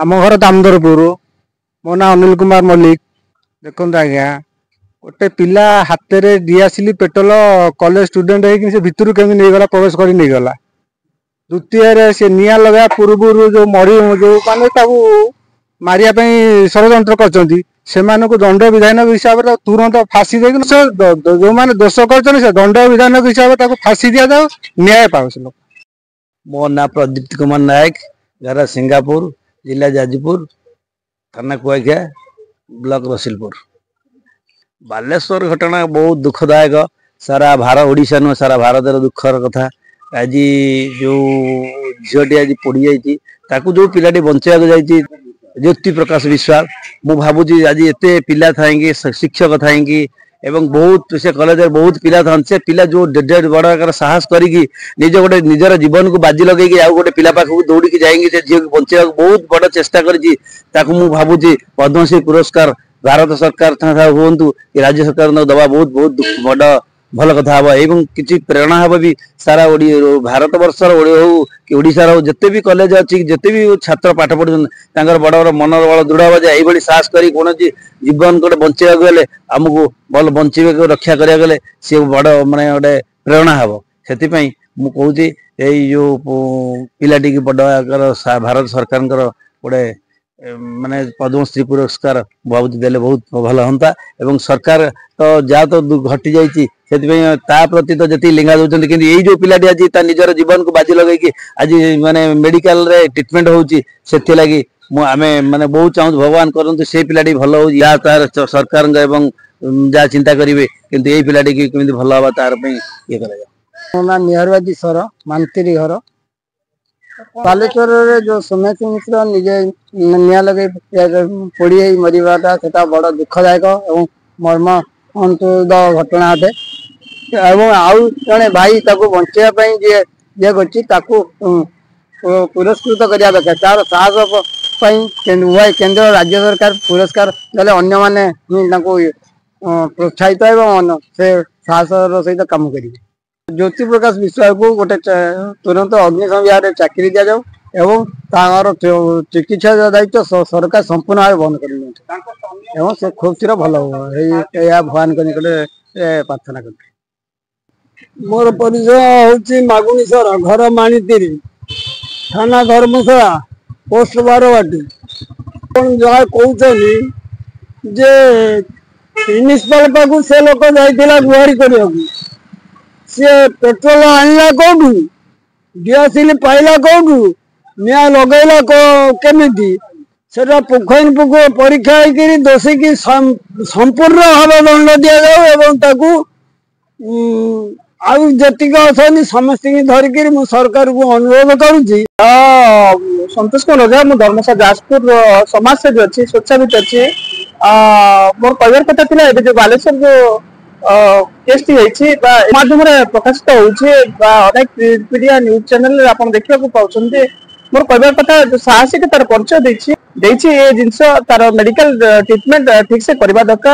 आम घर दामोदरपुर मो ना अनिल कुमार मल्लिक। देखो आज्ञा गोटे पिला हाथ में दिआसिली पेट्रोल कॉलेज स्टूडेंट है भितर केमी नहीं गला प्रवेश कर नहीं गला। द्वितीय से निआ लगा पूर्व जो मरी जो माने मारिया षड्यंत्र कर दंड विधान हिसाब से तुरंत फांसी दे जो मैंने दोष कर दंड विधान हिसाब से फांसी दि जाओ न्याय पाओ से लोग। मो ना प्रदीप्त कुमार नायक घर सिंगापुर जिला जाजपुर थाना कुआखिया ब्लॉक रसिलपुर। बालेश्वर घटना बहुत दुखदायक सारा भारत ओडिशा नुह सारा भारत दुखर कथा। आज जो झीटी आज पड़ी जाती जो पिलाटी बंचा जाती ज्योति प्रकाश विश्वास मु भावुची आज एत पिला थाएंगे शिक्षक थाएंगे एवं बहुत से कॉलेज बहुत पिला था से पिला जो डेड बड़ साहस करी निज गोटे निजर जीवन को बाजी लगे आउ गोटे पिला पाखक दौड़ी जाएंगे से झील को बचाई बहुत बड़ चेष्टा कर भावुची पद्मश्री पुरस्कार भारत सरकार हूँ कि राज्य सरकार दबा बहुत बहुत बड़ भल कथा हम एवं किसी प्रेरणा हम भी सारा भारत वर्षर हो कि ओडिशार हो जिते भी कॉलेज अच्छी जिते भी छात्र पाठ पढ़ुन बड़ बड़ मनोबल दृढ़ हम जे यही साहस कर कौन जीवन गोटे बचाइक गले आमको भल बचे रक्षा करा गले सी बड़ माने गोटे प्रेरणा हम से मुझे यही जो पिलाटी की बड़ भारत सरकार गोटे माने पद्मश्री पुरस्कार बहुत देले बहुत भल हमता एवं सरकार तो जहाँ तो घटी जाइए से प्रति तो जी लिंगा दौरान कि यही जो पिलाटी आज निजर जीवन को बाजी लगे आज माने मेडिकल रे ट्रीटमेंट होची से लगी आमे माने बहुत चाहूँ भगवान करंतु से पिलाटी भल हो तार सरकार एवं जहाँ चिंता करेंगे किंतु यही पिलाटी की केमी भल हवा तार ये करा। निहारबाजी सर मानती घर बालेश्वर जो सोमेश मिश्र निजे निया लगे पोड़ी मरवाटा से बड़ दुखदायक और मर्म अंतुद घटना अटे एवं आउ जड़े भाई बचाई जी कर पुरस्कृत करने दरकार तार साहस उभय केंद्र राज्य सरकार पुरस्कार देले अन्य माने प्रोत्साहित एवं से साहस सहित काम करेंगे। ज्योति प्रकाश विश्वास को गोटे तुरंत अग्निशम विभाग चाकरी दि जाऊ एवं तार चिकित्सा दायित्व सरकार संपूर्ण भाव बंद कर से खूब शीघ्र भल भगवान को निकट प्रार्थना कर। मोर परिचय हूँ मागुणी सर घर माणीतीरी थाना धर्मशाला पोस्ट बारवाटी जहाँ कहते जे प्रिंसिपाल पाक से लोक जाइला गुहारी करने सी पेट्रोल आनला कौटू दिआसिल पाइला कौटू निआ लगेला केमिति सेटा पुखैन पुख परीक्षा होकर दोषी की संपूर्ण भाव दंड दि जाऊ एवं ताकू आउ जतिक अच्छा समस्त धरिकी मु सरकार को अनुरोध करुँची। संतोष कुमार मु धर्मशाला जाजपुर समाजसेवी अच्छी स्वच्छावित अच्छी मोर कहर कथा था जो बालेश्वर जो केस माध्यम प्रकाशित होनेक मीडिया न्यूज चैनल आप देखा पाँच मोर कहर कथा जो साहसिक तार परिचय ये जिनस तार मेडिकल ट्रीटमेंट ठीक से करवा दरकार।